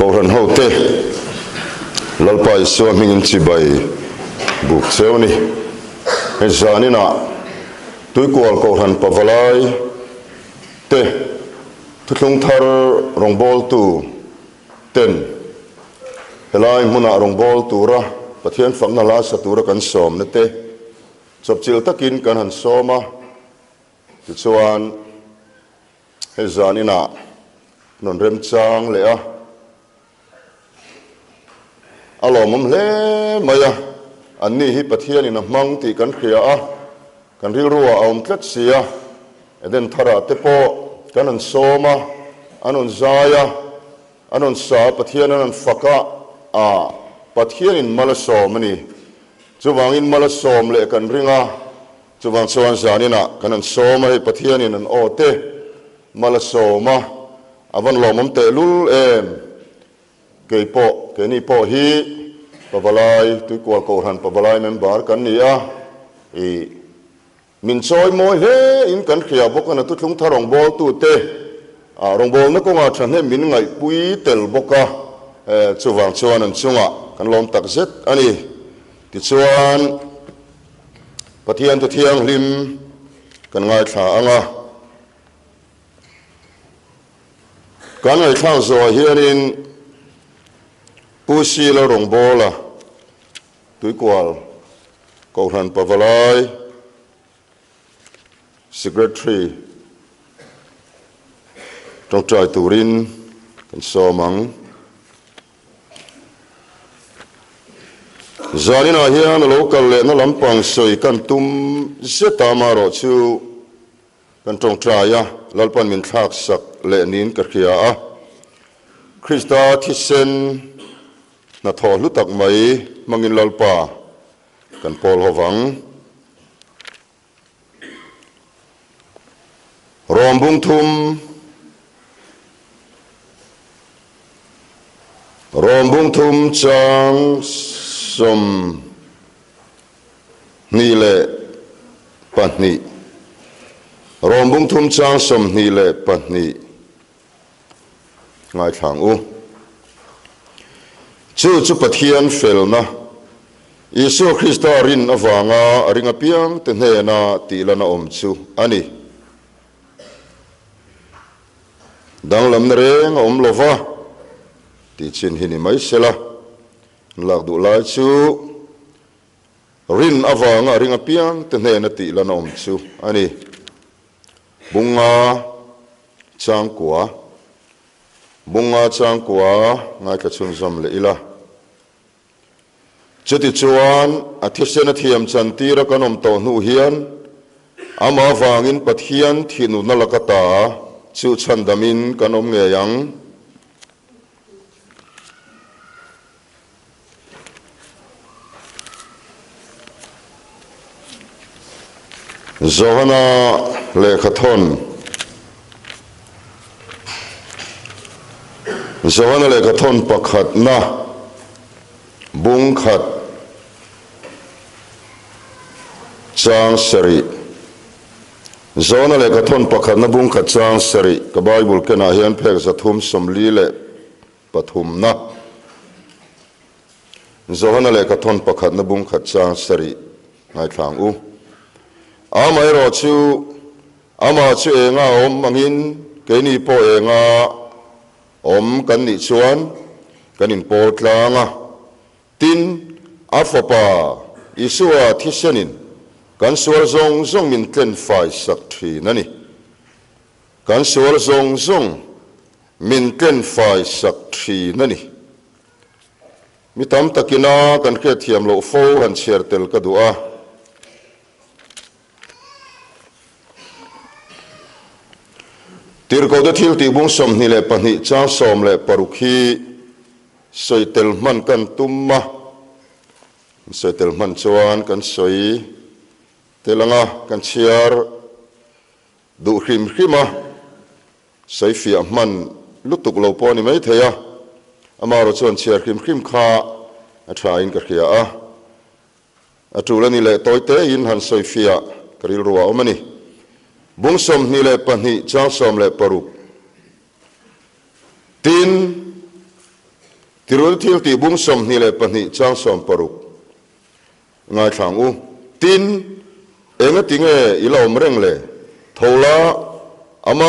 Koran hote lalpai so mingin chibai buk seuni ezanina tuikual koran pavalai te thutlung thar rongbol tu ten helai muna rongbol tura pathian famna la satura kan som na te chopchil takin kan han soma ti chuan ezanina non rem chang le a alomum le maya anni hi pathian in mang ti kan khria a kan ril ruwa om tlat sia eden thara te po kan an soma anon zaya anon sa pathian anon faka a pathian in malasom ni chuwang in malasom le kan ringa chuwang chuan zanina kan an soma hi pathian in an ote malasoma avan lomom te lul em keipo keni po hi pabalai tuikual koran pabalai member kan nia i min choi moi he in kan khia boka na tutlung tharong bol tu te a rong bol na ko nga than he min ngai pui tel boka chuwang chuan an chunga kan lom tak zet ani ti chuan pathian tu thiang lim kan ngai thla anga kan ngai thla zo hianin pusi la rong bola tuikual koran pavalai secretary trong trai turin kan somang zanina hian local le na lampang soi kan tum zeta maro chu kan trong trai ya lalpan min thak sak le nin ka khia a Krista thisen na tho lutak mai mangin lalpa kan pol howang rombung thum chang som ni le patni rombung thum chang som ni le patni ngai thang u chu pathian felna Isu Krista rin awanga aringa piang te hna ti lana om chu ani danglam na reng om lova ti chin hini mai sela lak du lai chu rin awanga aringa piang te hna ti lana om chu ani bunga changkwa ngai ka chung zam le ila chuti chuan athisen thiam chantira kanom to nu hian ama wangin pathian thinu nalakata chu chandamin kanom nge yang Zohana lekhathon pakhat na bung khat chang sari zona le kathon pakhat na bung khat chang sari ka bible kana hian phek zathum somli le pathum na zona le kathon pakhat na bung khat chang sari ngai thang u amai ro chu ama chu enga om mangin keini po enga om kan ni chuan kanin potlanga tin afapa isua thisenin kan suar zong min tlen fai sak thi nani kan suar zong min tlen fai sak thi nani mi tam takina kan khe thiam lo fo han cher tel ka du'a tir ko da thil ti bung som ni le pani cha som le parukhi soitel man kan tumma soitel man chuan kan soi telanga kan chiar du hrim soi fi man lutuk lo poni mai theya amaro chuan chiar hrim kha a thain ka khia a atulani le toite in han soi fia karil ruwa omani bung som ni le pani cha som le paruk tin tiru thil ti bung som ni le pani chang som paruk ngai thang u tin enga tinge ilom reng le thola ama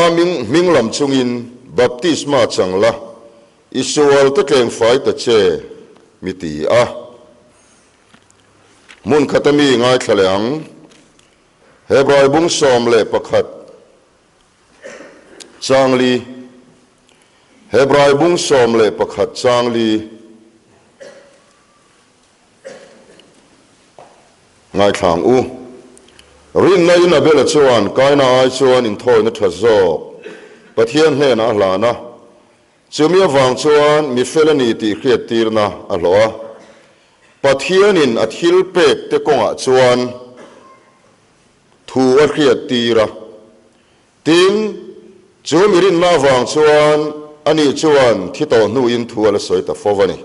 ming lam chungin baptisma changla isual te tleng fai ta che miti a mun khatami ngai thaleang hebrai bung som le pakhat changli hebrai bung som le pakhat changli ngai thang u rin na in abela chuan kaina ai chuan in thoi na thazo pathian hne na hlana chumia wang chuan mi felani ti khriat tirna a hloa pathian in athil pek te konga chuan thu a khriat tira tin chumirin na wang chuan ani chuan thito nu in thu ala soita fowani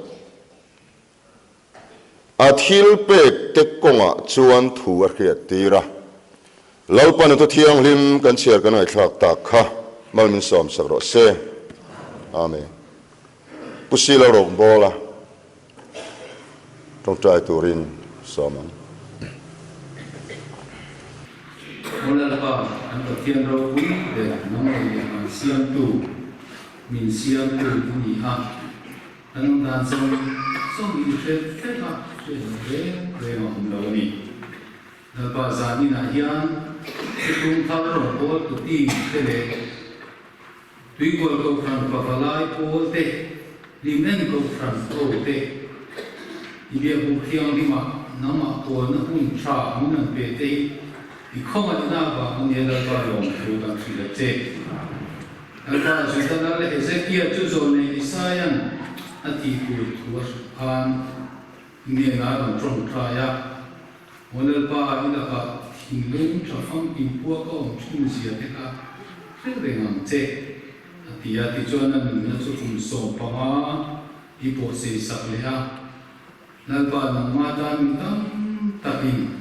athil pek te konga chuan thu a khriat tira lalpan tu thiang lim kan cher kan ai thak ta kha malmin som sakro se amen pusila rok bola trong trai turin somang Mula pa ang pagtiyan raw po de nang siyang tu min siyang tu ni ha ang dan som ni fe ha re ang lo ni pa zani na hian kung tharo po tu ti tele tui ko ko fran pa palai po te limen ko fran po te ibia bu khiang lima nama po na hun cha mun pe te i khoma na ba mun ye la ba yong ru kan fi la che alba ju ta na le Ezekiel chu zo ne Isayan ati ku tu an ni na ron trong tra ya monel pa ina ka hinglung cha fam in pu ko chum sia te ka re ngam che ati ya ti chuan na min na chu kum so pa ma i po se sak le ha nal pa na ma dan tam takin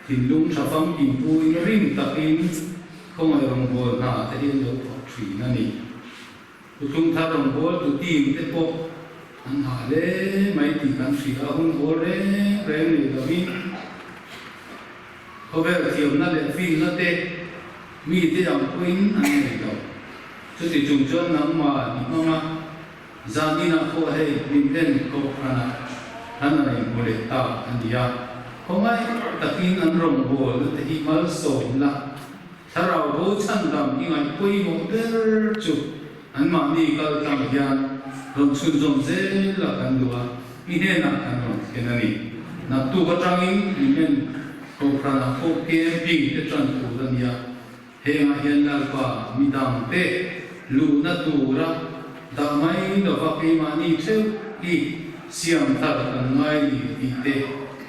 hinlung thafam in pu in ring takin không ai rong bol na te in lo thri na ni tung tha rong bol tu ti te po an ha le mai ti kan thri a hun bol re ni lo mi over thiam na le fin na te mi te am queen an ni lo chu ti chung chon nang ma ni ma zani na ko he min ten ko khana hana ni bole ta an dia không ai takin an rong bol te hi mal so la tharau ro chan dam i ngai pui mo der chu an ma ni kal tam hian rong chun jom ze la kan duwa mi he na kan rong kenani na tu ka tangin men ko prana ko ke ping te chan tu dan ya he nga hian la pa mi dam te lu na tu ra da mai do va pe ma ni cheu i siam ta kan ngai ni te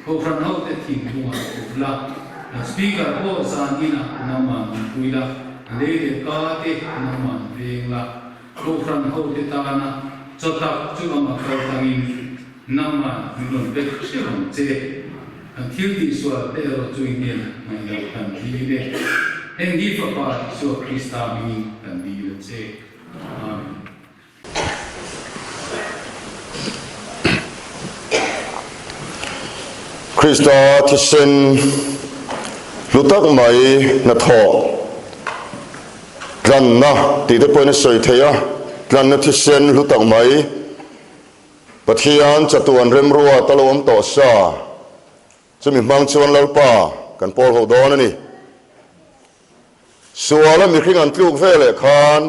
ko fran hau te thing lunga la na speaker ko sanina nama puila le de ka te nama vengla ko fran hau te ta na chota chu ma ka tangin nama non be chirong che an thil di swal te ro chu ingen mai la kan di ne en di fa pa so krista mi kan di le che amen Krista thisen lutak mai na tho tlan na ti te poina soi theya tlan na thisen lutak mai pathian chatuan rem ruwa talom to sa chumi mang chuan lalpa kan pol ho don ani suala mi khing an tluk vele khan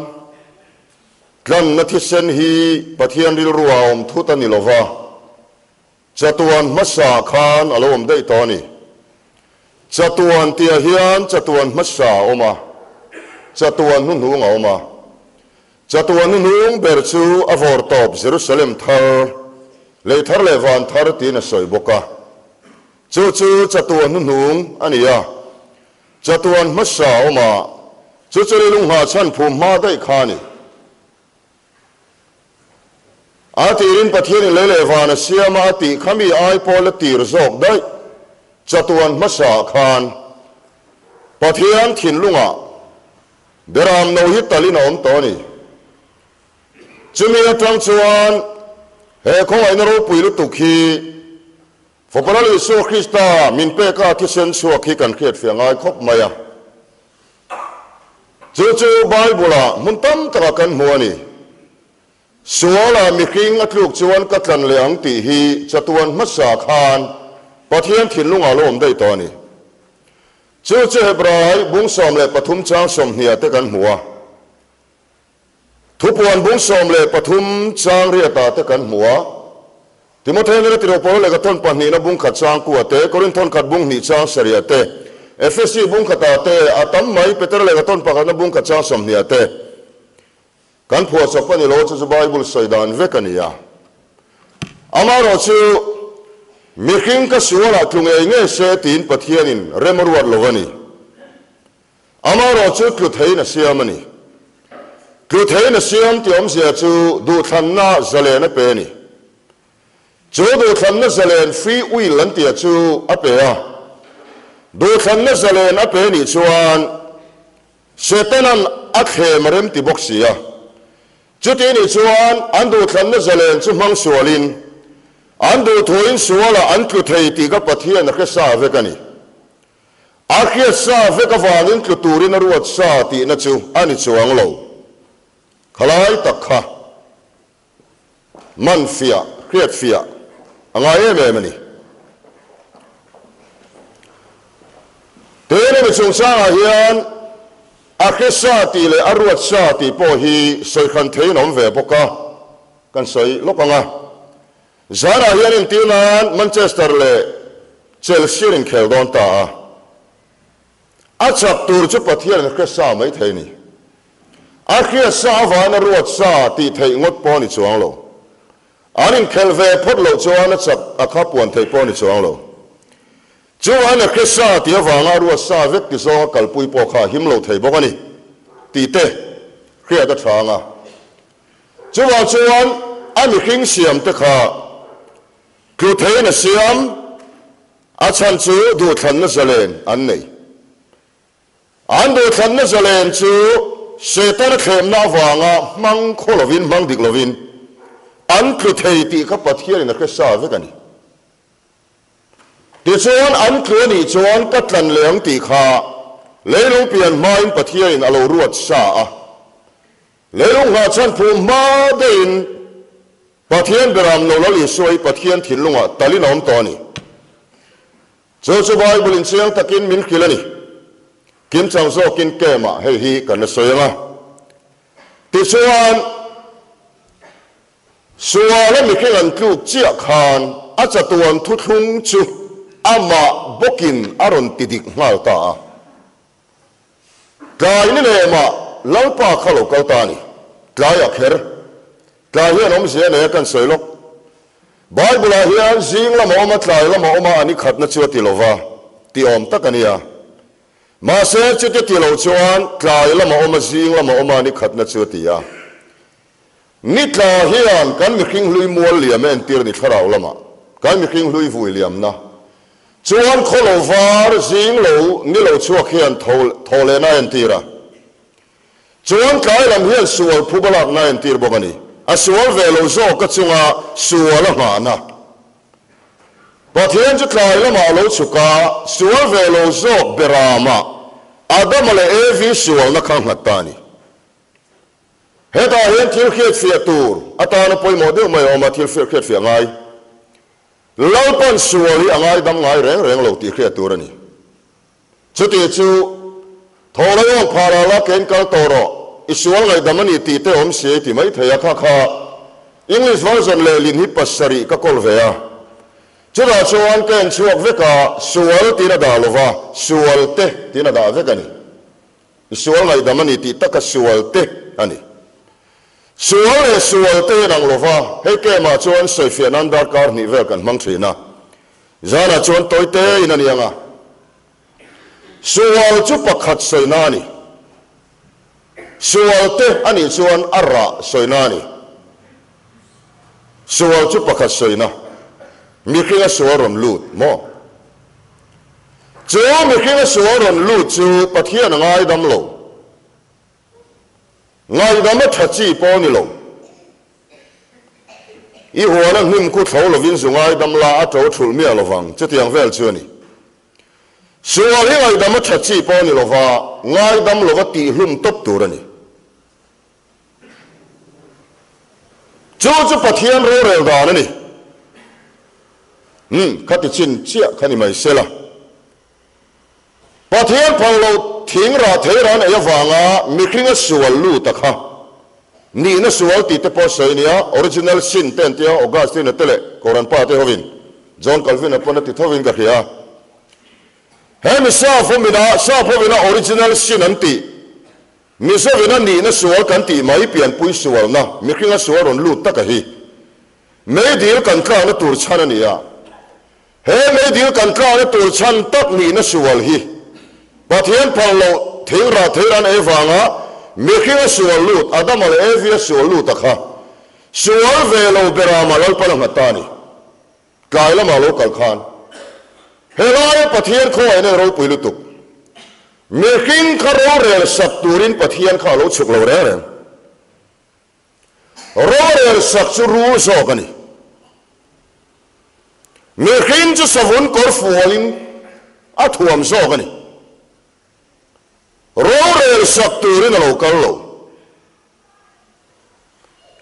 tlan na thisen hi pathian ril ruwa om thutani lova chatuan masa khan alom dei toni chatuan tia hian chatuan masa oma chatuan nu nu oma chatuan nu nu ber chu avor top Jerusalem thar le van thar tin a soi boka chu chatuan nu nu ania chatuan masa oma chu lung ha chan phum ma dei khani atirin pathian lele vana siama ati khami ai pol tir zok dai chatuan masa khan pathian thin lunga beram no hi talin om toni chumi atang chuan he không ai naro pui lu tu khi Fopalali Isu Krista min pe ka kisen suak hi kan khiat fiang ai khop maya chu Bible mun tam taka kan muani suala miking atluk chuan katlan leang ti hi chatuan masa khan pathian thinlunga lom dei to ni chu Hebrai bung som le pathum chang som hnia te kan hmuwa thupuan bung som le pathum chang ria ta te kan hmuwa Timothy ne tiro polo le katon panni na bung khat chang ku ate Korinthon khat bung ni chang saria te FSC bung khata te atam mai Peter le katon pakhat na bung khat chang som ni ate kan phua chapani lo chu Bible saidan vekania amaro chu miking ka suala tlunge nge se tin pathianin remorwat lovani amaro chu tlutheina siamani tlutheina siam ti om sia chu du thanna zalena pe ni chu du thanna zalen free will an tia chu apea du thanna zalen ape ni chuan setanan akhe marem ti boxia chuti ni chuan an du thanna zalen chu mang sualin an du thoin suala an tlu thei ti ka pathian kha sa vekani akhia sa veka wangin tlu turin ruat sa ti na chu ani chuang lo khalai takha man fia create fia angai mani tere be chung sa hian akhia sa ti le arwat sa ti po hi soi khan thein om ve boka kan soi lokanga zara hian in tinan Manchester le Chelsea in kheldon ta achap tur chu pathian kha sa mai theini akhia sa van arwat sa ti thei ngot po ni chuang lo anin khelve photlo chuan chap akha puan thei po ni chuang lo chuan kha sa ti awanga arwat sa vek ti zo kalpui po kha himlo thei bokani ti te khria da thanga chuan ami king siam te kha ku theina siam achan chu du than na zalen an nei an du than na zalen chu setan khem na wanga mang kholovin mang diklovin an ku thei ti ka pathian na kha sa vekani ti chuan an ku ni chuan katlan leang ti kha leilung pian main pathian alo ruat sa a leilung ha chan phu ma dein pathian beram no lali soi pathian thilunga talinom toni chu Bible in chiang takin min khilani kim chang zo kin kema hei hi kan soyanga ti chuan suala mi khelan tlu chia khan acha tuan thu thlung chu ama bokin aron tidik ngal ta tlai ni le ma lalpa khalo kaltani tlai akher tlai hian om se ne kan soilok Bible hian jing la ma tlai la ma ani khatna chu ti lova ti om takania ma se chu ti lo chuan tlai la ma jing la ma ani khatna chu ti ya nitla hian kan mi khing lui mual liam en tir ni tharau lama kan mi khing lui vui liam na chuan kholo var jing lo ni lo chuak hian thole na en tira chuan kai lam hian sual phubalak na en tir bokani a sual velo zo ka chunga sual nga na pathian chu tlai lama lo chuka sual velo zo berama adam le evi sual na khang hatani heta hian thil khiat fia tur atana poi model mai oma thil fia khiat fia ngai lalpan suali angai dam ngai reng lo ti khiat tur ani chuti chu tholayo phara la ken kal toro isual ngai damani ti te om se ti mai thaya kha English version le lin hi pasari ka kol vea chura chuan ken chuak veka sual ti na da lova sual te ti na da vekani isual ngai damani ti taka sual te ani sual te nang lova he ke ma chuan soi fian an dar kar ni vel kan mang thina zana chuan toite in anianga sual chu pakhat soinani sual te ani chuan arra soinani sual chu pakhat soina mi khinga suaron lut mo chu mi khinga suaron lut chu pathian ngai dam lo ngai dam thachi po ni lo i huana hnim khu thau lovin zungai damla a tro thul mi alovang chetiang vel chu ni sual hi ngai dam tha chi po ni lova ngai dam lova ti hlum top tur ani chu pathian ro rel da ni khati chin chia khani mai sela pathian phanglo thing ra theiran ayawanga mikringa sual lu takha ni na sual ti te po soinia original sin ten tia Augustine tele koran pa te hovin John Calvin apon ti thovin ka khia hem sa phomina original sin anti mi so vena ni na sual kan ti mai pian pui sual na mikringa sual ron lu takahi me dil kan ka na tur chana nia he me dil kan ka na tur chan tak ni na sual hi pathian phanglo thing ra theiran ayawanga mikhinga sual lut adam al evia sual lut takha sual velo berama lal palang hatani kaila malo kalkhan helai pathian kho ene ro puilutuk mikhin kharo rel sakturin pathian kha lo chuklo re ro rel sakchu ru so kani mikhin chu savun kor fualin athuam so kani ro rel sakturin lo kallo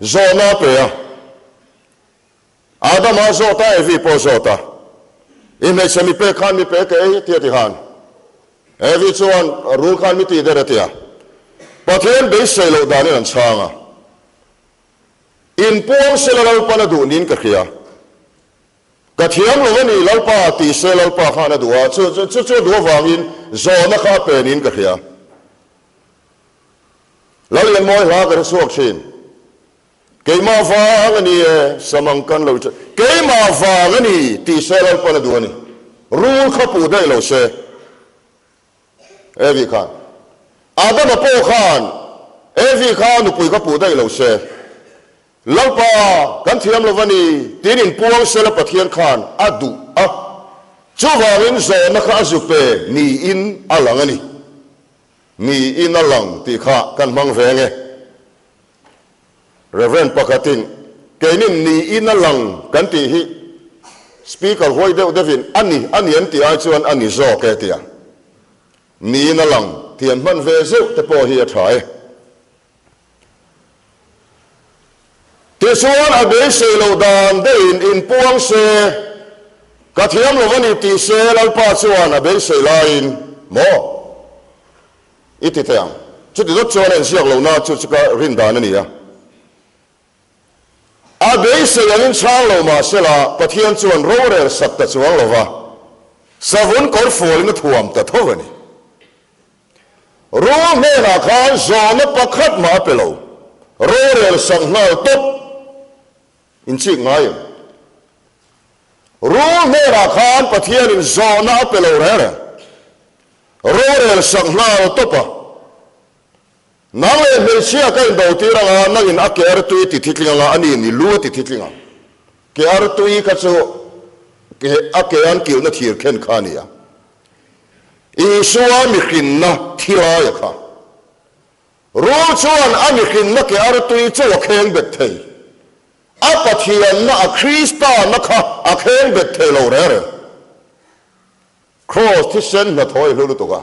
zona pe ya adam azota evi pozota ime semi pe khan mi pe ke ti ti han evi chuan ru khan mi ti der atia pathian be selo dani an changa in pom selo pana du nin ka khia ka thiam lo ni lalpa ti selo pa khana duwa chu du wangin zona kha pe nin ka khia lalian moi la ka suak chin keima fa ni samangkan lo keima fa ni ti selo pana duani ru kha pu dai lo se evi khan adam po khan evi khan pui ka pu dai lo se lalpa kan thiam lo wani tinin puang sela pathian khan adu a chuwangin zo na kha zupe ni in alangani ni in alang ti kha kan mang venge reverend pakatin kenin ni in alang kan ti hi speaker hoi de devin ani an ti ai chuan ani zo ke tia ni in alang tian man ve zeu te po hi a thai Tisuan abe se lo dan de in puang se kathiam lo vani ti se lalpa chuan abe se lain mo iti teang chu ti dot chuan en siak lo na chu ka rin dan ani ya abe se yanin chang lo ma sela pathian chuan ro re sak ta chuang lo wa savun kor fol na thuam ta thovani ro me na khan zo na pakhat ma pelo ro re sak na top in chi ngai ru me ra khan pathian in zona pelo re ro re sang na to pa na le me sia ka do ti ra na in aker tu ti thiklinga ani ni lu ti thiklinga ke ar tu I ka chu ke akean ki na thir khen khania I suwa mi khin na thila ya kha ru chuan ami khin na ke ar tu chu khen bet thei apathian na a Krista na kha a khen bet thelo re cross thi sen na thoi lu tu ka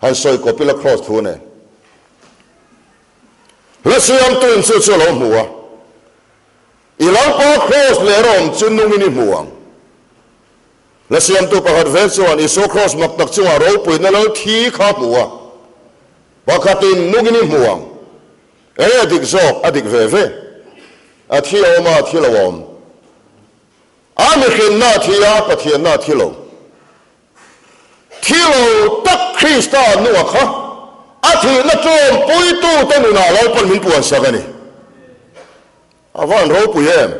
han soi ko pila cross thu ne la siam tu in chu lo muwa I lang pa cross le rom chun nu mini muwa la siam tu pa har ve chuan I so cross mak tak chuwa ro pui na lo thi kha muwa wakatin nu gini muwa adik zok adik ve athilo ma athilo om ami khin na thia pathian na thilo tak Krista nu kha athi na chom pui tu tanu na lo pal min puan sagani awan ro pu yem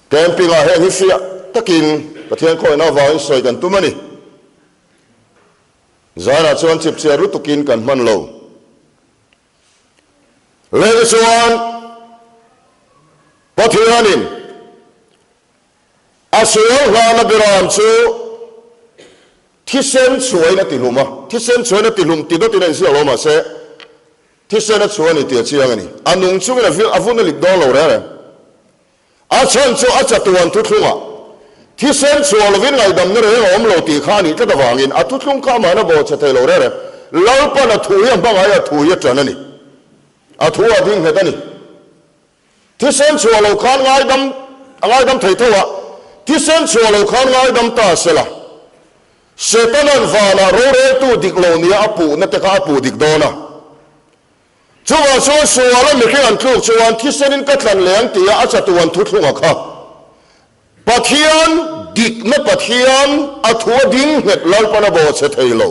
camping a he hi sia takin pathian khoi na wa soi kan tumani zara chuan chip che ru tukin kan man lo Lele chuan pathianin asual hlana biram chu thisen chuai na tiluma thisen chuai na tilum ti do tin si lo ma se ที่เส้นชวนนี่เตียเชียงนี่อันนุ่งช่วยนะฟิลอาฟุนลิดดอลเราเลยอาชันชัวอาจัตุวันทุกข์อ่ะที่เส้นชวนเราวินไงดำนี่เรื่องอมโลตีข้านี่จะตะวางินอาทุกข์ข้ามานะบอกจะเทเราเลยเราปนถุยบังไงถุยจันนี่อาถุยดิ้งเหตุนี่ที่เส้นชวนเราข้างไงดำไทยทั่วที่เส้นชวนเราข้างไงดำตาเสละเสตันันฟานะโรเรตูดิกโลนี่อาปูนั่นแต่ข้าปูดิกโดนะชวนชัวแล้วไม่แค่อันทุกชวนที่เส้นก็ทันเลี้ยงตีอาจัตุวันทุกข์อ่ะค่ะปะเทียนดิกไม่ปะเทียนอาถุยดิ้งเหตุเราปนบอกจะเทเรา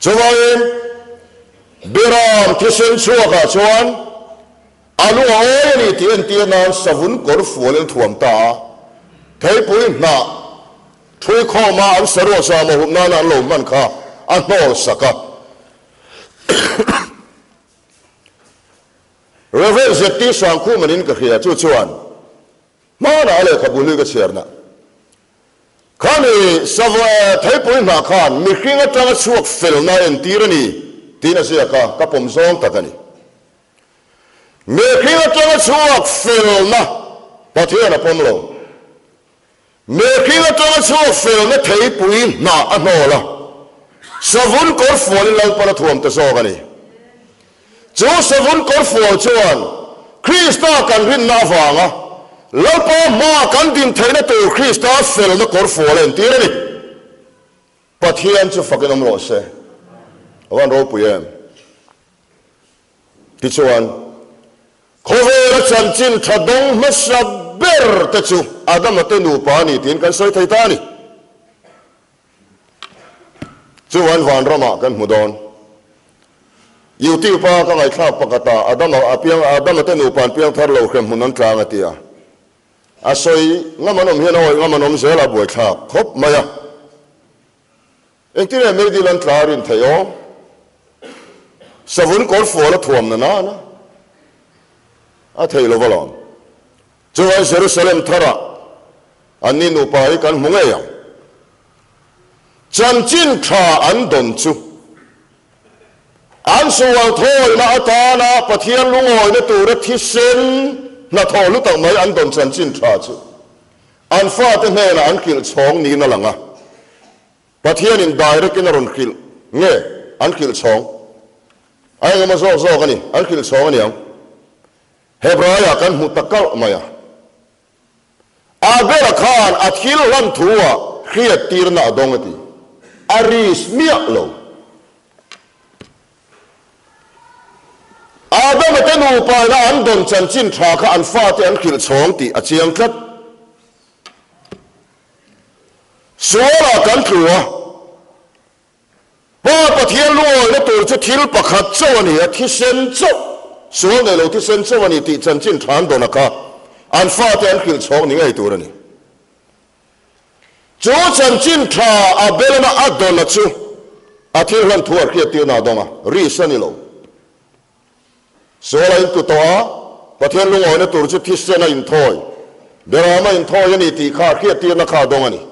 ชวนเบรามที่เส้นชัวค่ะชวนอาลูกอ้อยนี่ที่อันที่นั้นสวุนกอร์ฟัวเล่นถ่วงตาเทปุยน่ะทุยข้อมาอันสรุปสามหุบนานันลมมันค่ะอันโนสักเรเวลเซตีสังคูมันนินกระเขียจู่ชวนมาหน้าเลยขบุลือกระเชียร์นะข้านี่สวะเทปุยน่ะข้านมีขิงอัตราช่วงฟิลน่าเอ็นตีรนี่ตีน่ะเสียค่ะกับผมซองตะกันนี่มีขิงอัตราช่วงฟิลน่ะปะเทียนผมลงมีขิงอัตราช่วงฟิลน่ะเทปุยน่ะอันโนละสวุนกอร์ฟัวนี่เราปนถ่วงตะโซกันนี่จูสวุนกอร์ฟัวชวนคริสต์กันรินน่าฟังอ่ะแล้วพอมากันดินเทนตัวคริสต์ฟิลน่ะกอร์ฟัวเล่นตีนี่ปะเทียนจะฟังกันน้ำร้อนเสียวันรู้ปุยเอ็มที่ชวนเขาเวรจันจินทัดงมัสเบอร์ตะจูอาดัมมาเตนูปานี่ตีนกันสวยไทยตานี่ชวนวันรำมากันมุดอนอยู่ที่ป้าก็ไงข้าวปกติอาดัมมาเตนูปานเพียงทาร์โลเข้มมุนันกลางตีอ่ะอาศัยงั้นมันอมเฮียน้อยงั้นมันอมเสียละบวยข้าวครบไหมอ่ะเอ็งที่เนี่ยไม่ดีลันทารินเทโอสวุนกอร์ฟัวละถ่วมนะอาเทยโลวลอนจวนเยรูซาเล็มทาระอันนี้นูไปกันมุงเอียงจันจินทราอันดนจูอันสวงทอยนาตานาปะเทียนลุงอยนตูรทิเซนนาทอลุตังไม่อันดนจันจินทราจูอันฟาดเฮนะอันกิลชองนี่นั่นหลังอ่ะปะเทียนินได้เรกินรุนกิลเงี้ยอันกิลชองไอ้ก็มาโซ่กันนี่อันกิลชองนี่ยังเฮบรายกันมุตะกัลมา呀อาเบรคานอัทิลลันทัวเขียตีรนาดงตีอาริสเมียโลอาดัมเตนูไปนะอันดนจันจินทราคอันฟาเตอันกิลชองตีอาเจียงคัดสวรกันทัวพอปะเทียนลุยนะตัวจะทิลปะขัดเจ้านี่ที่เซนเจ้าส่วนในเราที่เซนเจ้านี่ติจันจินทรานโดนนะคะอันฟาเตอันกิลชองนี่ไงตัวนี่จูจันจินทราอาเบลนาอัดโดนนะจูอาทิลลันทัวเขียตีนาดงอ่ะรีสันนี่เราส่วนอะไรตัวตัวปะเทียนลุยนะตัวจะที่เซนอินทอยเบรามาอินทอยนี่ติข้าเขียตีนาข้าดงนี่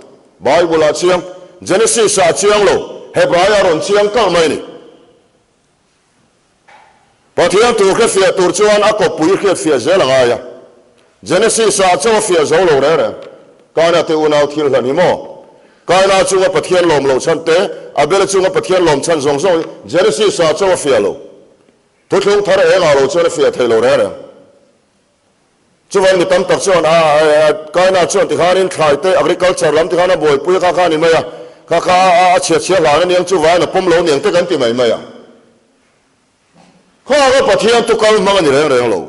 ไบเบิลอาเชียงเจเนซิสอาเชียงเราเฮบรายารอนเชียงก็ไม่นี่พอเที่ยงตัวแค่เฟียตัวชวนอากบปุยแค่เฟียเจลังไงเจเนซิสอาเจ้าเฟียเจ้าเราเลยการนัดเตอุนเอาที่หลังหิมอการนัดจูงกับเทียนลมเราชันเตะอาเบลจูงกับเทียนลมชันส่งส่งเจเนซิสอาเจ้าเฟียเราทุกคนทาร์เองเราเจ้าเฟียเทเราเลยจวนมีตั้มตักชวนการนัดชวนที่ข้านินทรายเตะ agriculture ลำที่ข้านับบ่อยปุยข้านี่ไม่ข้าเฉียดหลานนี่ยังจวนนะปุ่มเราเนี่ยเตะกันที่ไม่ข้าก็ปะเทียนตุกเอามังนี่เรื่องเรา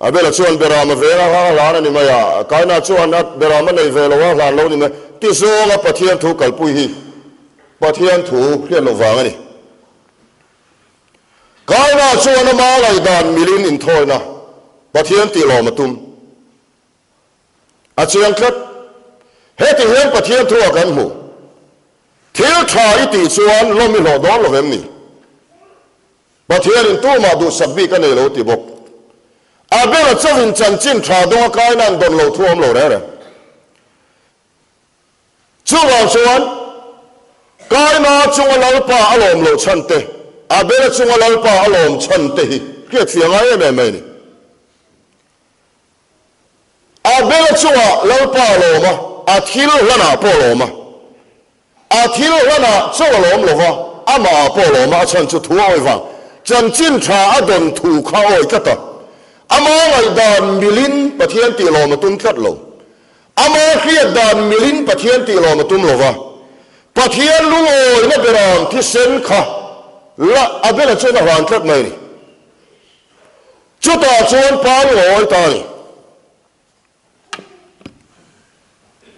อาเบลชวนเบรามเวลาข้าหลานนี่ไม่การนัดชวนนัดเบรามในเวลาว่าหลานเรานี่ไม่ที่โซ่ก็ปะเทียนถูกกัลปุยฮีปะเทียนถูกเรียนเราฟังนี่การนัดชวนมาไล่ดานมิลินอินทอยนะปะเทียนตีหล่อมาตุ้มอาเจียงคัดเฮติเฮงปะเทียนทั่วกันหมู่เที่ยวชายตีชวนลมมีหล่อดอนเราเวมนี่ปะเทียนอินตู้มาดูสับบีกันในโลติบกอาเบลเจ้าวินจันจินทราดงกายนั่นโดนเราท่วมเราแล้วช่วงเราชวน cái na chung alo pa alom lo chan te abela chung alo pa alom chan te hi kia thiang ai me me ni abela chung alo pa lo ma athil lana po lo ma athil lana chung alom lo va ama po lo ma chan chu thu oi wang chan chin tha adon thu kha oi ka ta ama ngai dan milin pathian ti lo ma tum khat lo ama khia dan milin pathian ti lo ma tum lo va pathian lu oi na beram thi sen kha la abela chona wan khat mai ni chu ta chon pa oi ta ni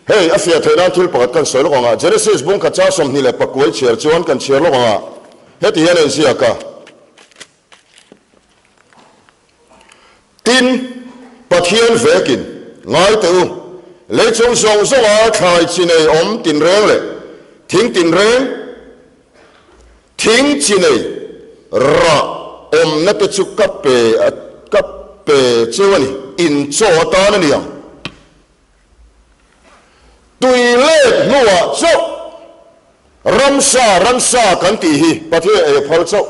hey afia thailand thil pakat kan soi lo nga genesis bung kha cha som ni le pakoi cher chon kan cher lo nga heti hian en sia ka tin pathian vekin ngai tu le chung song song a thai chinei om tin reng le thing tin reng thing chinei ra om na te chu kap pe chewani in cho ta na niang tui le nuwa cho ramsa kan ti hi pathian e phal cho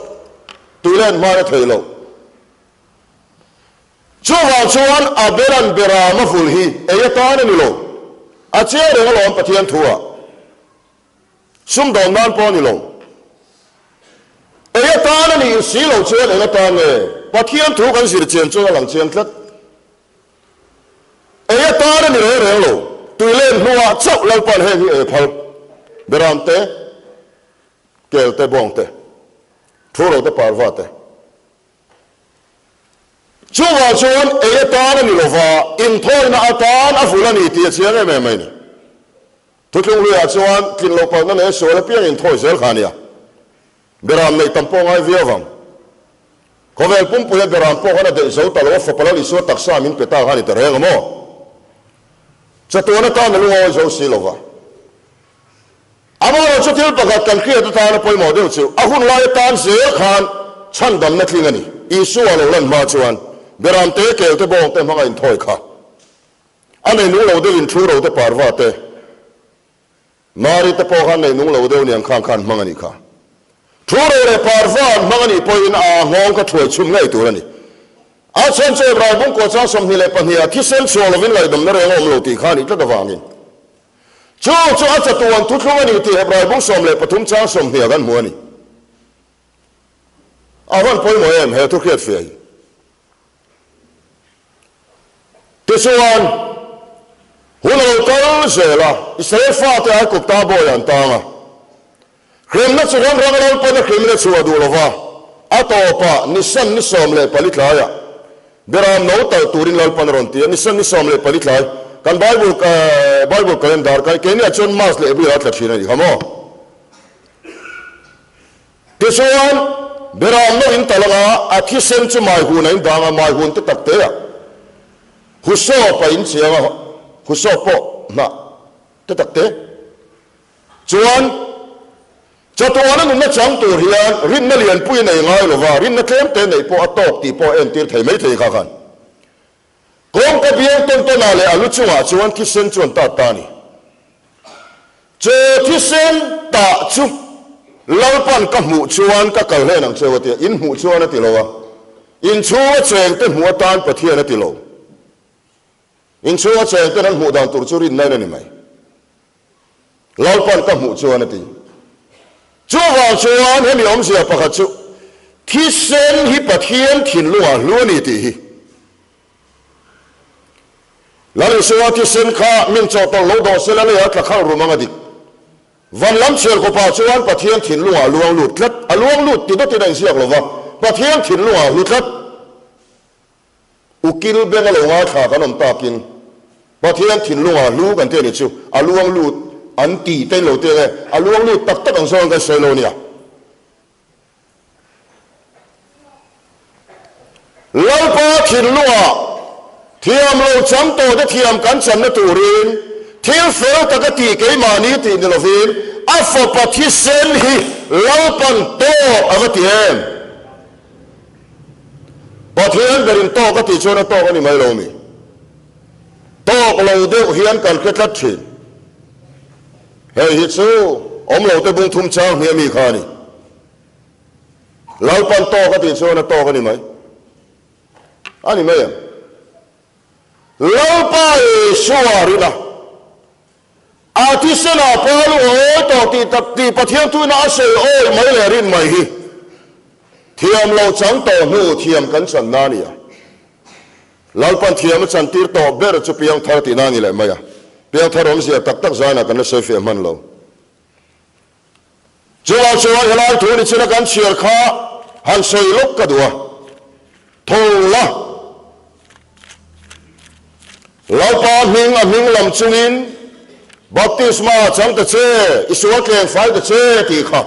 tui len ma ra thei lo chu wa chuan abelan bera ma ful hi e ta na ni lo a che re lo pathian thua sum do nan po ni lo e ta na ni si lo che le ta ne pathian thu kan sir chen chu lang chen tlat e ta na ni re lo tui len nuwa chok lang pan he hi e phal beram te kel te bong te thu lo te parwa te chu wa chuan e ta na ni lo va in thoi na atan a fulani ti chiang e me mai ni thu tlung lu ya chuan kin lo pa na ne so la piang in thoi zel khania beram nei tampong ai viawang ko vel pum pu beram po kana de zo ta lo fa pala li so taksa min pe ta hani te reng mo cha to na ta na lu o zo si lo va amo chu til pakat kan khia ta na poi mo de chu a hun lai tan se khan chan dam na thling ani isu alo lan ma chuan beram te kel te bong te hmanga in thoi kha ane nu lo de in thu ro te parwa te mari te po khan nei nu lo de niang khang khan hmanga ni kha thu ro le parwa hmanga ni po in a ngong ka thoi chum ngai tu ani a chen che brai bung ko cha som hi le pahnia thi sen so lovin lai dam na re ngom lo ti khani tla da wangin chu a cha tuan thu thlu ani ti brai bung som le pathum cha som hi gan mu ani a van poi mo em he thu khiat fe Tisuan, hulo kal zela, Israel fate ay kupta boyan tanga. Krimna chuan rangalal pa na krimna chua dulova. Ato pa nisan nisom le palitlaya. Beram no ta turin lal panaronti, nisan nisom le palitlay. Kan Bible calendar kay kenya chon mas le ebri atla china di hamo. Tisuan, beram no in talaga athisen chu mai hunay danga mai hun te takteya. Huso pa in siya huso po na tatakte chuan chatuan nung na chang tur hian rin na lian pui nei ngai lova rin na tlem te nei po atok ti po en tir thei mai thei kha khan kong ka biang ton ton ale alu chunga chuan ki sen chuan ta ta ni che ki sen ta chu lalpan ka mu chuan ka kal he nang chewati in mu chuan ati lowa in chuwa cheng te mu tan pathian ati lo in chuwa chen te nan mu dan tur churin nai ni mai lalpan ka mu chuan ati chuwa chuan he mi om sia pakhat chu thi sen hi pathian thin lunga luani ti hi lali suwa thi sen kha min chaw to lo do sela le atla khang rumanga dik van lam chel ko pa chuan pathian thin lunga luang lut tlat aluang lut ti do ti dang siak lova pathian thin lunga lut tlat ukil bengalo nga tha kanom takin pathian thin lunga lu kan te ni chu aluang lut an ti te lo te aluang lut tak tak ang song kan selo nia lalpa thin lunga thiam lo cham to de thiam kan chan na turin thil fel takati ke mani ti ni lovin afa pathi sen hi lalpan to avati em pathian berin to ka ti chona to ka ni mai lo mi to ko lo de hian kan khetlat thin hei hi chu lo te bung thum chang hi mi khani lau pan to ka ti so na to ka ni mai ani mai lau pa e suari na atisana palu o to ti tak ti pathian tu na se oi mai le rin mai hi thiam lo chang to nu thiam kan chan na ni lau pan thiam chan tir to ber chu piang thar ti na ni le mai piang thar om sia tak tak zana kan se fe man lo chuwa helai thu ni china kan chiar kha han soi lok ka duwa thola lau pa ming a ming lam chungin baptisma chang ta che isua ken fai ta che ti kha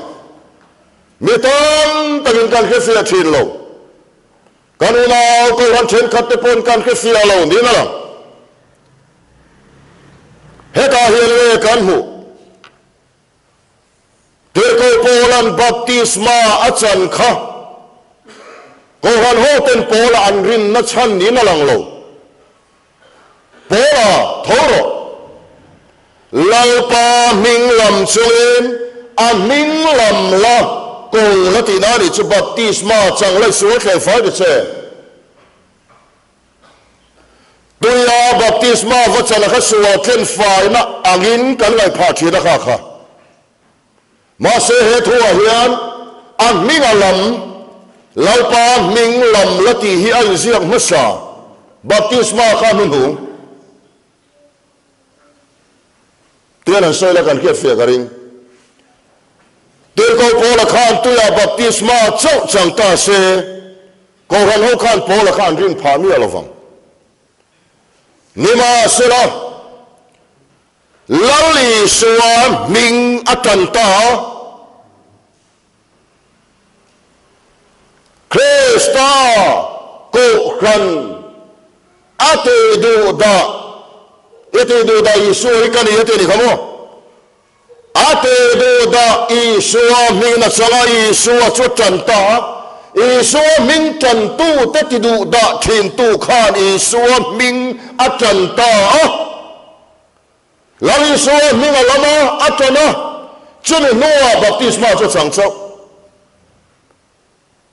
mi tam takin kan ke fia thin lo kanuna ko ran chen khat te pon kan ke fia lo ni na heta hiel kan hu Ter ko polan baptisma achan kha ko han ho ten pola an rin na chan ni na lang lo pola thoro lalpa ming lam chungin a ming lam la ko la ti na ri chu baptisma chang lai su ke fa de che tuya baptisma va chan kha su wa ken fa na angin kan lai pha thi da kha mà sẽ hết thua hiền anh minh alam lau pa minh lam lati hi anh ziak masa baptisma khan hùng tiền anh soi là cần kiết phía garing tiền câu po là khan tu ya baptisma châu chẳng ta se câu han ho khan po là khan rin pha mi alovang nima se la lali suwa minh atanta Krista ko khan ate du da Isu ikan ite ni kamo ate du da Isu min na sala Isu chu chanta Isu min chan tu te ti du da thin tu khan Isu min achanta la Isu min alama atana chune noa baptisma chu changchau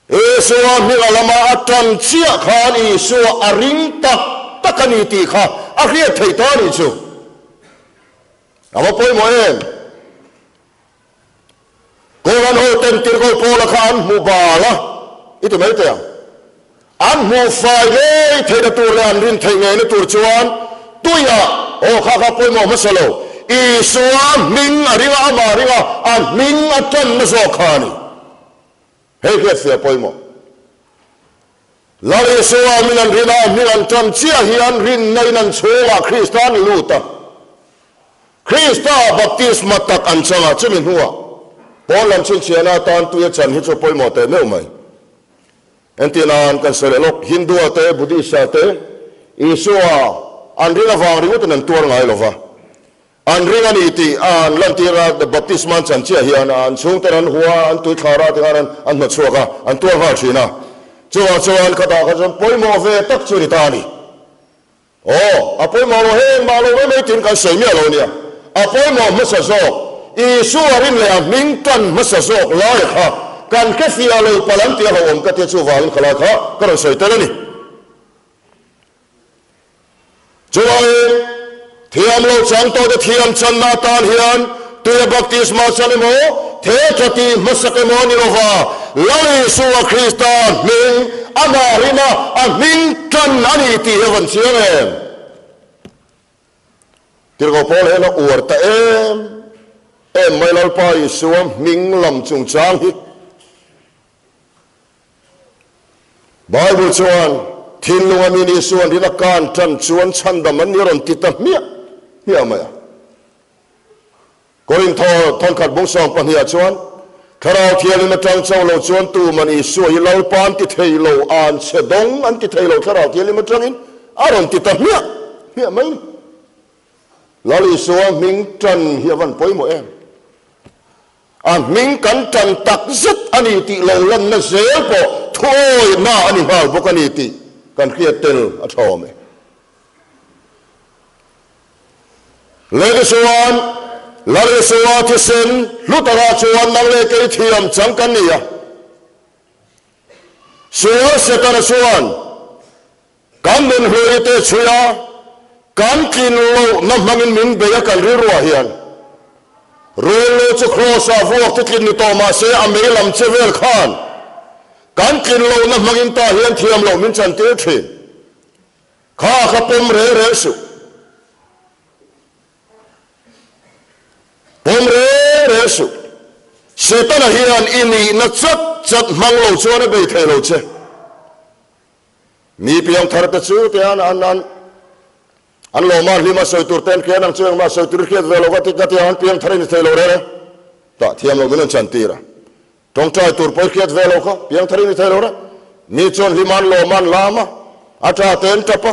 Isua mi alama atan chia khan Isua aring tak takani ti kha akhiat thei ta ni chu ama poi mo em ko ran ho ten tir ko pola khan mu bala itu mai te an mu fai le thei da tur ran rin thei nge ne tur chuan tuya o kha poi mo masalo Isua ming aringa ama ringa an ming atan na zo khani hei kiet fia poimo lari suwa minan rina minan tam chia hian rin nei nan chunga Kristan luta Krista baptisma tak an changa chumin huwa polan chin chiana tan tuya chan hi chu poimo te meu mai entinan kan selelok Hindu te Buddhista te Isua an rina wang ringut nan tuar ngai lova an ringa ni ti an lantira the baptisman chan chia hian an chung teran huwa an tu thara te an ma chuaka an tuar ha thina chuan khata kha jon poimo ve tak churi tani a poimo lo he ma lo me tin kan sei mi lo nia a poimo masa zo Isu arin le ming kan masa zo lai kha kan ke fia lo palam ti ha om ka te chu wal khala kha kan sei te ni chuan thiam lo chang to de thiam chan na tan hian tuya baptisma chanimo the thati masake mo ni lova lali suwa Kristan ming amarina aming kan ani ti heaven siam tirgo pol hena urta em mai lal pa Isuam ming lam chung chang hi Bible chuan thin lunga mi ni suan rina kan chan chuan chan da man ni ron ti ta mia hiya maya korin thon khat bong song pan hiya chuan tharau thial na tang chaw lo chuan tu man Isu hi lal pan ti thei lo an se dong an ti thei lo tharau thial ma tangin aron ti ta mia hiya mai lal Isu ming tran hiya van poi mo em an ming kan tran tak zat ani ti lo lan na zel po thoi na ani hal bo kan ti kan khia tel a thome Legacy lale suwa thi sen lutara chuan nang le ke thiam chang kan nia suwa setana suan kan men hloi te chuya kan kin lo na mangin min be ya kan ri ruwa hian rolo chu cross a vok te kin ni to ma se amelam chevel khan kan kin lo na mangin ta hian thiam lo min chan te thin kha kha pom re re su pom re re su setana hian ini na chat chat mang lo chuan be thei lo che mi piang thar ta chu te an lo ma lima soi tur ten ke nang chuang ma soi tur khet ve lo ga ti an piang thar ni thei lo re ta thiam lo min chan tira tong trai tur poi khet ve lo kha piang thar ni thei lo re mi chon liman lo man lama ata ten tapa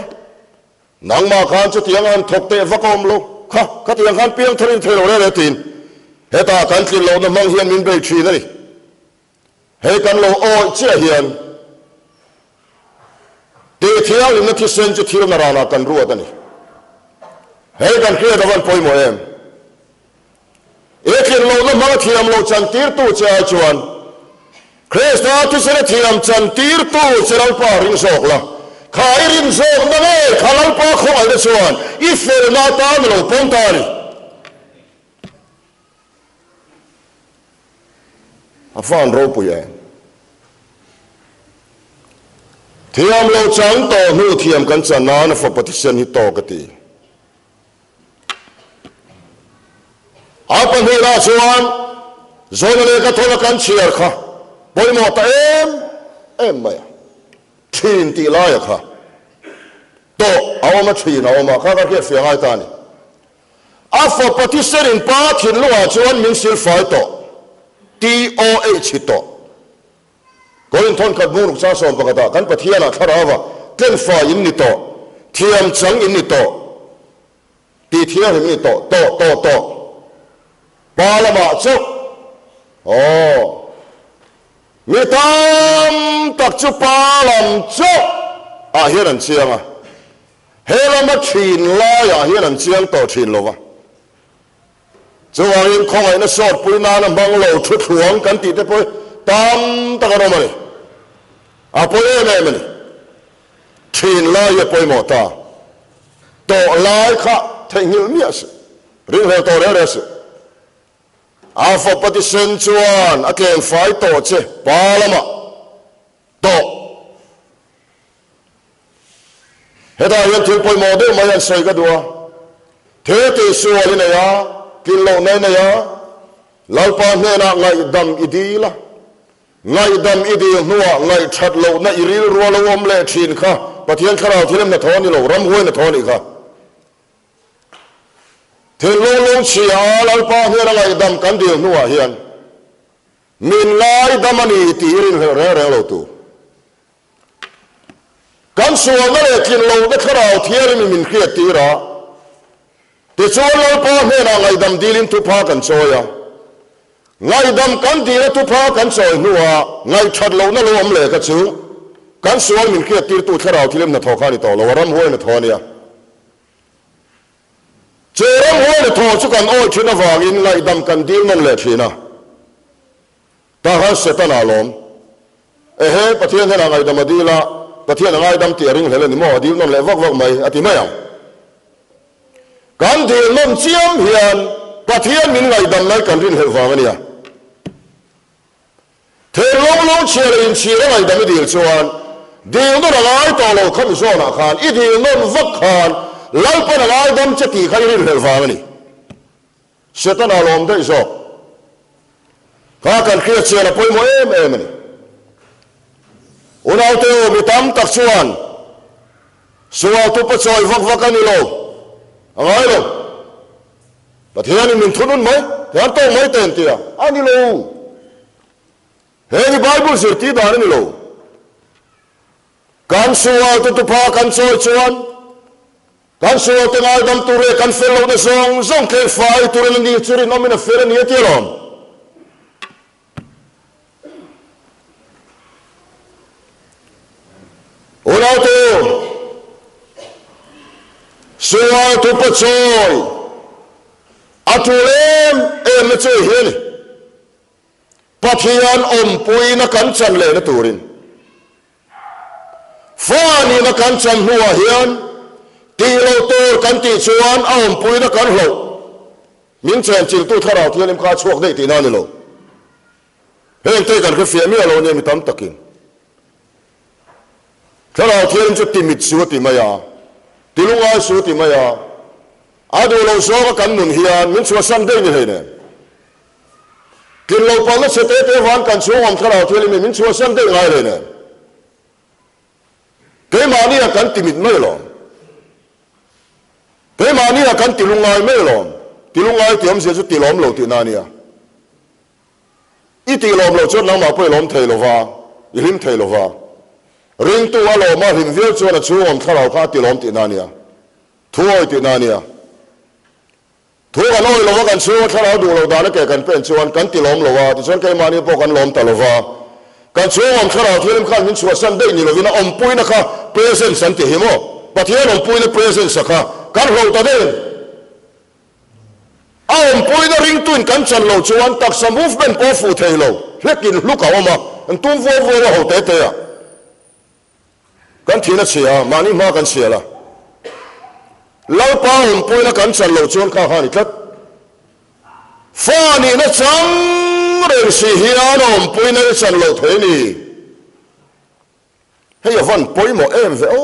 nang ma khan chu tiang an thok te vakom lo kha tiang khan piang thar ni thei lo re tin heta kan kin lo na mang hian min be thi na ni he kan lo o che hian te thiang lim na thi sen chu thir na rana kan ruwa ta ni he kan khe da van poi mo em ekin lo na mang thiam lo chan tir tu cha chuan krishna tu se thiam chan tir tu chiral pa ring sok la khai ring sok na ne khalal pa kho ai da chuan I fer na ta lo pom ta ni afan ro pu ye thiam lo chang to nu thiam kan chan na na fa petition hi to ka ti apa ni la chuan zona le ka thola kan chiar kha poi mo ta em mai thin ti la ya kha to awama thin awama kha ka ke fe ngai ta ni afa petition in pa thin lo chuan min sil fai to TOH to koin thon khat mung cha som pakata kan pathiana tharawa ken fa in ni to thiam chang in ni to ti thiam ni to palama chu mi tam tak chu palam chu a hian an chiang a helama thin la ya hian an chiang to thin lo wa chuan in khong ai na sot pui na na mang lo thu thuang kan ti te poi tam ta ka ro ma ni a poi me ni thin la ya poi mo ta to lai kha thengil mi as ring ho to re se a fo petition chuan a ken fai to che palama to heta yan thil poi mo de mai an sai ka dua the te suali na ya kin lo nei na ya lalpa hne na ngai dam idila ngai dam idil nuwa ngai that lo na iril ro lo om le thin kha pathian kharau thilem na thoni lo ram hoi na thoni kha thil lo chia lalpa hne na ngai dam kan dil nuwa hian min ngai damani ti rin re lo tu kan suwa na le kin lo na kharau thier min khriat tira te chuan lalpa hne na ngai dam dilin tu pha kan choya ngai dam kan di tu pha kan choi nuwa ngai that lo na lo am le ka chu kan sual min khia tir tu tharau thilem na thoka ni to lo ram hoi na thonia che ram hoi na tho chu kan oi thina wangin ngai dam kan dil non le thina ta ha setana lom he pathian na ngai dam adila pathian ngai dam ti ring hele ni mo dil non le vak mai ati mai kan dil non chiam hian pathian min ngai dam nai kan rin hel wangania thế lâu chia lên chia ra ngày đâm điều chuan điều nó là ai to lâu không so na khan ít điều nó vấp khan lâu pa là ai đâm chết thì khai đi hel vàng này sẽ ta nào làm đấy so các cần kia chia là poi mo em này unau teo mi tam tak chuan suwa tu pa choi vak anh lo angai lo pathian min thunun mai thian to mai ten tia ani lo Hey, Bible says, "Ti da ni lo." Kan suwa tu pha kan choi chuan, kan suwa te ngai dam tu re kan fel lo na zong ke fai tu re ni churi no mina fer ni ti rom. Ora tu suwa tu pa choi, atu Thiêm nó chơi hiền Pathian pui na kan chan le na turin Fani na kan chan hua hian Ti lo tur kan ti chuan pui na kan hlo Min chen chil tu tharau thian im ka chuak dei ti na ni lo Heng te kan ka fia mi alo ne mi tam takin Tharau thian chu timit su ti maya Tilungai su ti maya Adu lo so ka kan nun hian min chu san dei ni he ne Kin lo pa na se te van kan chu om tharau thian mi min chu san dei ngai le ne Ke mani a kan timit mai lo Ke mani a kan tilungai mai lo Tilungai tiam se chu tilom lo ti na ni a I tilom lo chu na ma poi lom thei lo wa I lim thei lo wa Ring tu a lo ma him viu chu na chu om tharau kha tilom ti na ni a Thuoi ti na ni a Thu kan oi lo wa kan chu tharau du lo da na ke kan pen chuan kan tilom lo wa ti chuan ke mani po kan lom ta lo wa Kan chu om tharau thiam khan min chu san dei ni lo vina pui na kha present san ti himo Pathian pui na present sa kha kan lo ta den pui na ring tuin kan chan lo chuan tak sa movement po fu thei lo hlekin lu ka oma an tum vo vo ho te te a kan thina chia mani ma kan sia la lo pa pui na kan chan lo chuan kha hani tlat fa ni na chang ren si hian pui na chan lo the ni hei van poi mo em ve o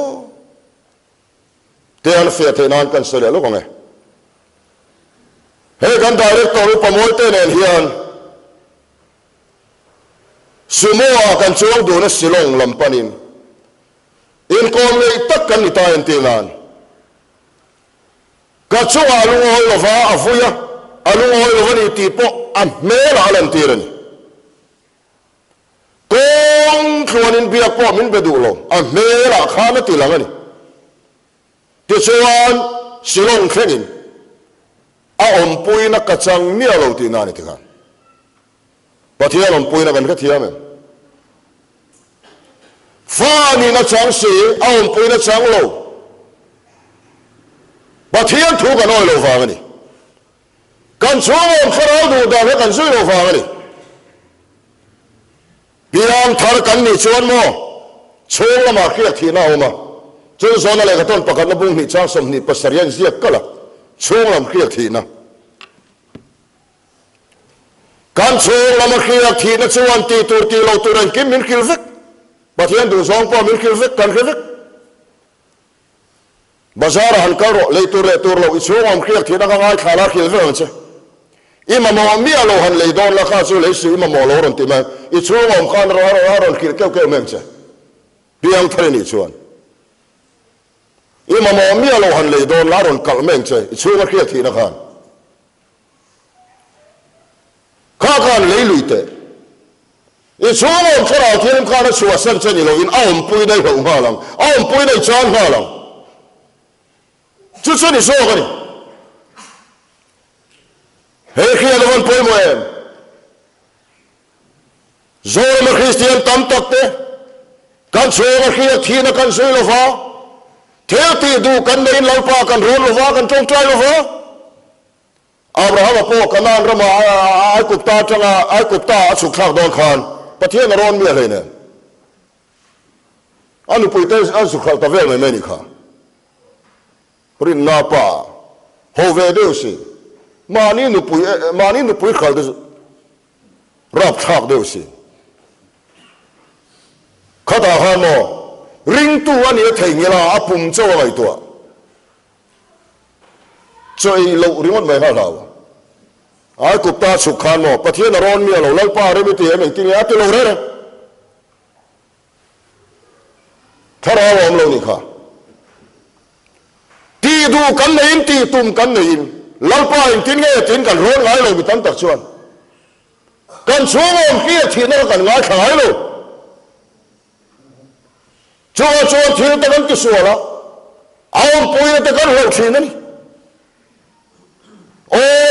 te an fe te nan kan sele lo nge Hei kan director pamoy te nen hian Sumoa kan chuang du na silong lampanin In kom le tak kan ita en tinan Ka chuang alung oi lo va afuya alung oi lo ni tipo am mela alam tiran Kong thuanin biak po min bedu lo am mela khana tilangani Ti chuan silong khengin pui na kachang mia lo ti na ni ti khan Pathian pui na kan ka thiam em Fa ni na chang si pui na chang lo Pathian thu kan oi lo wa ngani Kan chuang kharau du da he kan zui lo wa ngani Piang thar kan ni chuan mo chung lama khiak thi na oma chu zona le ka ton pakat na bung ni chang som ni pasarian ziak kala chung lam khiak thi na Kan chung lama khiak thi na chuan ti tur ti lo turan kim min khil vek Pathian du zong po min khil vek kan khil vek Bazar han ka ro le tur lo I chung am khiak thi na ka ngai khala khil vek che Ima mo mi alo han le don la kha chu le si ima mo lo ron ti ma I chung am khan ron khil keu mem che Piang thare ni chuan Ima mo mi alo han le don la ron kal mem che I chung khiak thi na khan Kha kan lei lui te I chung om tharau thiam kha na chua san chen ni lo in pui nei ho nga lang pui nei chan nga lang chu ni so ka ni he khia lo van poi mo em zo ma Christian tam tak te kan chung khia thi na kan sui lo fa theo ti du kan nei lo pa kan ron lo wa kan tong trai lo wa Abraham po kanan rama ai kupta achuk thak don khan Pathian ron mi le ne Anu pui te achuk thak ta vel me ni kha Rin na pa ho ve de si mani nu pui khal de rap thak de si khata han mo ring tu ani thei ngila apum chaw ngai to Choi lo rimot mai ha law ai kupta su khan mo Pathian ron mi lo lal pa re mi ti em ti ya ti lo re thara om lo ni kha ti du kan nei ti tum kan nei lal pa in tin nge tin kan ron ngai lo mi tam tak chuan kan chuang om ki thi na kan ngai khai lo chu thil ta kan ki su la pui ta kan lo thi na ni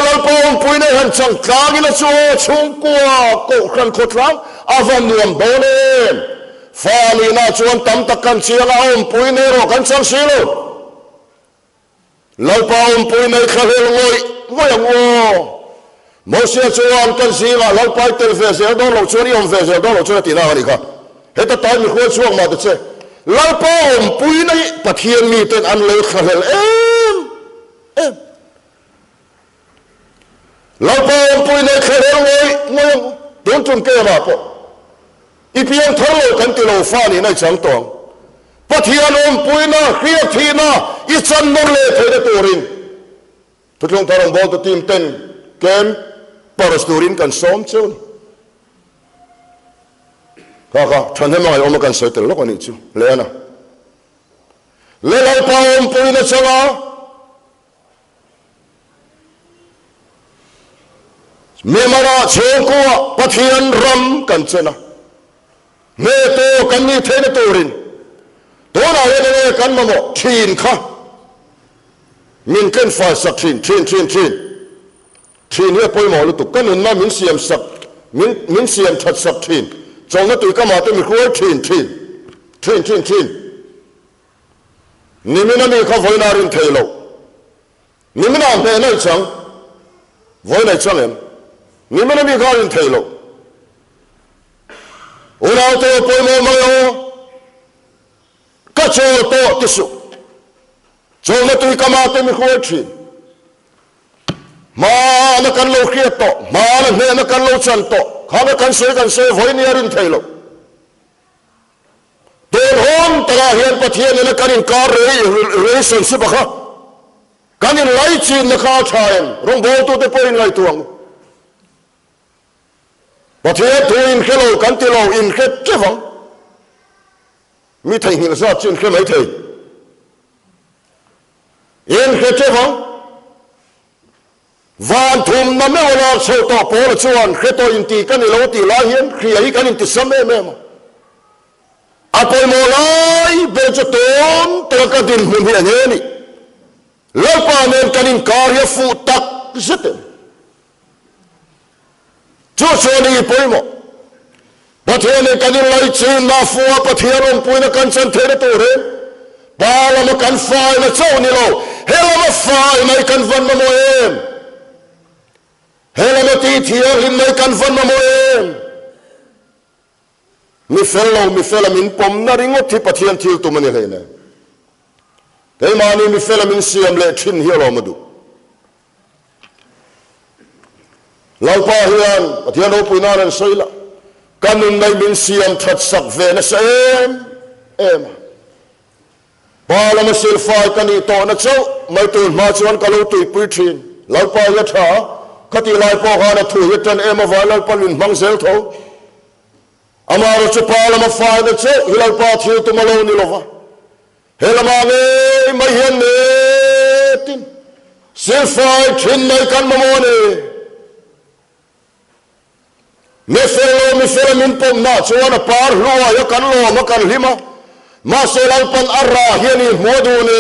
lal pa pui nei han chang tlang ina chu chung kwa ko khan khot lang avan nuam bonen fa ni na chuan tam tak kan chiang pui nei ro kan chang si lo lal pa pui nei khahel ngoi ang wo มอเสียชวนกันสิงาเราไปเตลเฟเซลดองเราชวนนี่อมเฟเซลดองเราชวนตีนากันอีกครับเฮตตายมีคนช่วงมาตัวเช่เราไปอมปุยในปะเทียนมีเต็นอันเลยขะเอ็มเราไปอมปุยในขะเงยงงโดนจุนเกมาปะอีเพียงทั้งโลกันติโลฟ้านี่ในจังตองปะเทียนอมปุยนะเครียดทีนะอีจันนนเลยเทเดตัวรินทุกท่านทางบอลตัวทีมเต้นเกมปาร์สตูรินกันซ้อมเจ้าก็ท่านให้มาให้อมกันเสร็จแล้วก็นี่จูเลี้ยนะเลี้ยเราไปอมปุยนะเจ้าเมื่อมาเชื่อกูปะเทียนรำกันเจ้านะเมื่อโตกันนี่เทเดตัวรินตัวเราเองกันมาหมดทีนค่ะมินเกินไฟสักทีนเนี่ยพอยหมอลุตุกันนั่นนะมินเสียมสักมินเสียมทัดสักทีนจงนั้นตัวก็มาตัวมีครัวทีนนี่มินมีข้าวไฟนารินเทโลนี่มินอ่านเป็นอะไรจังไฟในจังเอ็มนี่มินมีข้าวรินเทโลอุณาตัวพอยหมอมาโยก็โจโตติสุจงนั้นตัวก็มาตัวมีครัวทีนมานักการโลกเขียดโตมานักการโลกจันโตข้านักการเสกันเสไว้เนี่ยรินเทโลเดินหอมตราเฮียนปะเทียนนักการอินการเรย์สันสิบะการอินไล่จีนนักข่าวชายรงโบตัวเตปอินไล่ตัวงปะเทียนตัวอินเขโลกันติโลอินเขเจ้าฟังมีไทยหินซาจีนเขไม่ไทยอินเขเจ้าฟังวันทุ่มนั่นไม่เอาเราเชื่อต่อพอละชวนเคยต่ออินตีกันในโลตีลายเห็นเคลียร์กันอินติสมัยแม่มาอาไปโมลายเบจตุนตระกันดินหุ่นเหียนี่แล้วป่านนี้กันอินการยฟูตักสิเต็มจู่ชวนอีไปโมประเทศนี้กันอินไล่จีนมาฟัวประเทศลงปุยนักการเซนเทนตัวเร่บาลมากันไฟมาเจ้านี่เราเฮลมาไฟมากันวันมาโมเอ็มเฮลมาตีเทียริมในกันฟันมาโมเองมิเฟลมินปมนาริงอที่ปะเทียนทิลตุมันนี่เลยนะแต่มานี่มิเฟลมินเสียมเละชินเฮียเรามาดูเราพาเฮียนปะเทียนเราปุยนารันสวยละกันนุนในมินเสียมทัดสักเวนัสเอ็มพาเรามาเสียไฟกันนี่ต่อนะเจ้าไม่ตื่นมาชวนกันเราตุยปุยทินเราพายะท่าคติลายพอหานะถุยจันเอ็มวาลปลินมังเซลโตอามารุชปาลมาฟาดเชฮิลปาทิตุมาโลนิโลวะเฮลมาเงไม่เห็นเนตินเซฟายชินในกันมาโมเนมิเฟลมินปมนาชวนปาร์ลัวยกันโลมากันลิมามาเซลัลปันอาราเฮนีมัวดูเน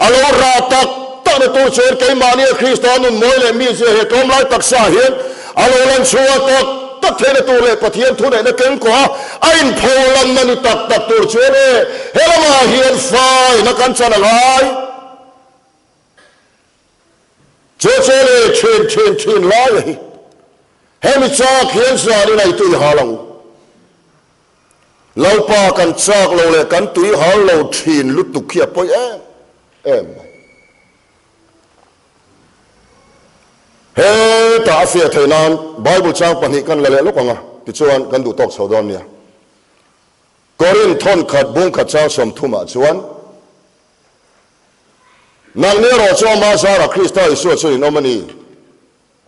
อโลราตักตั้งแต่ตัวเชิญไกมานีคริสตานุนมวยเลยมีเสียเหตุกำไรตักสาเหตุอโลลันชัวตักเทนตัวเลยปะเทียนทุนเนี่ยนักเก่งกว่าไอ้พลันนั่นตักตัวเชิญเฮลมาเฮียนไฟนักการจันอะไรเจ้าเชิญชินไล่เฮมิจากเฮียนสาดีในตุยฮาลังเราปากันจากเราเลยกันตุยฮาเราชินลุตุกเขียบไปเอ็มเฮ้ตาเฟียเทนานไบเบิลจ้างปนิกันเลยลูกอ่ะที่ชวนกันดูตอกสาวดอนเนี่ยกอรินทอนขัดบุ้งขัดจ้างสมทุมาชวนนางเนี่ยรอชวนมาซาระคริสต์อิสุช่วยนอมันนี่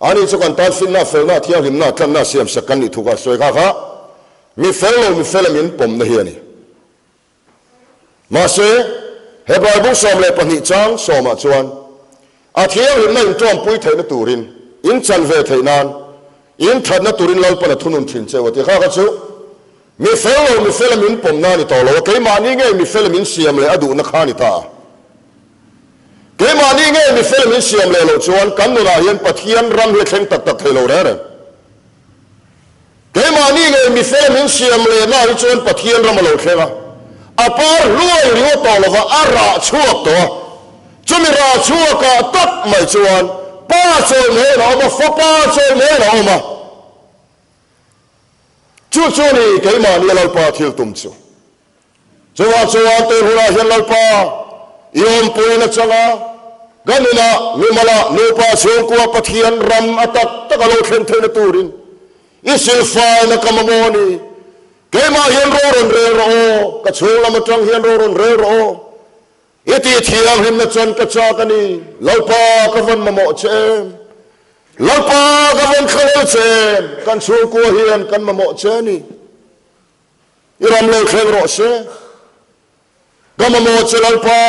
อันนี้จะกันตัดฟินน่าเฟลน่าเที่ยวหิมน่ากันน่าเสียมสักกันนี่ถูกอ่ะสวยค่ะมีเฟลมินปมนะเฮียนี่มาเสเฮบายบุ้งสมเลยปนิจ้างสมมาชวนอาเที่ยวหิมนั่งจอมปุยเทนตูรินอินจันเวเทนานอินทัดนตูรินเราปนทุนุนทินเจวติข้าก็ชูมีเฟลมินปมนานี่ต่อแล้วเกมานี่ไงมีเฟลมินเสียมเลยอดูนักขานิตาเกมานี่ไงมีเฟลมินเสียมเลยเราชวนกันนุนาเห็นปะเทียนรำเวเข่งตักเทโลเร่เกมานี่ไงมีเฟลมินเสียมเลยน่าชวนปะเทียนรำมาโลเข่งอาปาร์รวยเรียวต่อแล้วว่าอาราชั่วตัวจะมีราชั่วก็ตัดไม่ชวนป ป้าโจเมนเอามาฟ้าป้าโจเมนเอามาจู่นี่เกี่ยมาเนี่ยเราป้าทิลตุมจูจัวเตอร์หัวเห็นเราป้ายอมปุยนักจังกันนะนิมาละนิป้าเชิงกัวปะเทียนรำอัตตะกะโลเข็นเทนตูรินอิสิลฟายนักมโมนีเกี่ยมาเห็นโรนเรโรกะชูลมาจังเห็นโรนเรโรอิติเทียงเห็นนักจันกะจากันีเราป้ากะวันมโมเชมเราป้ากะวันขลเชมกันชูกัวเห็นกันมโมเชนีอิรำเลเข็นโรเชกันมโมเชเราป้า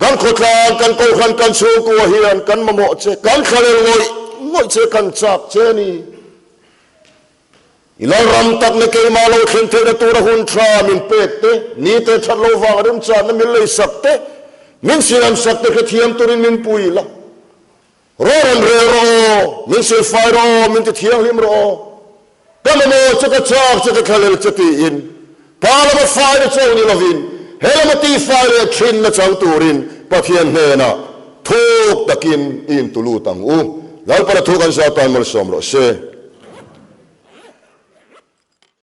กันขดลางกันโกขันกันชูกัวเฮียนกันมโมเชกันขเลงอยเชกันจักเชนีอิลารำตักในเกมาโลเข็นเทนตัวหุ่นทรามินเป็ดเตนี่เตชัดโลวางเริ่มจานนั้นมิเลยสักเตมินสิลันสักเตเทียมตัวนินปุยละโรนเรโรมินสิไฟโรมินจะเทียงหิมโรกันมโมเชกจักเชกขเลเจตีอินพาลมาไฟเจนี่ลาวินเฮลมาตีไฟเลยขินนะจังตูรินปะเทียนเฮนะทุกตะกินอินตุลูตังอูแล้วประทุกันจะตามมรสมโรเช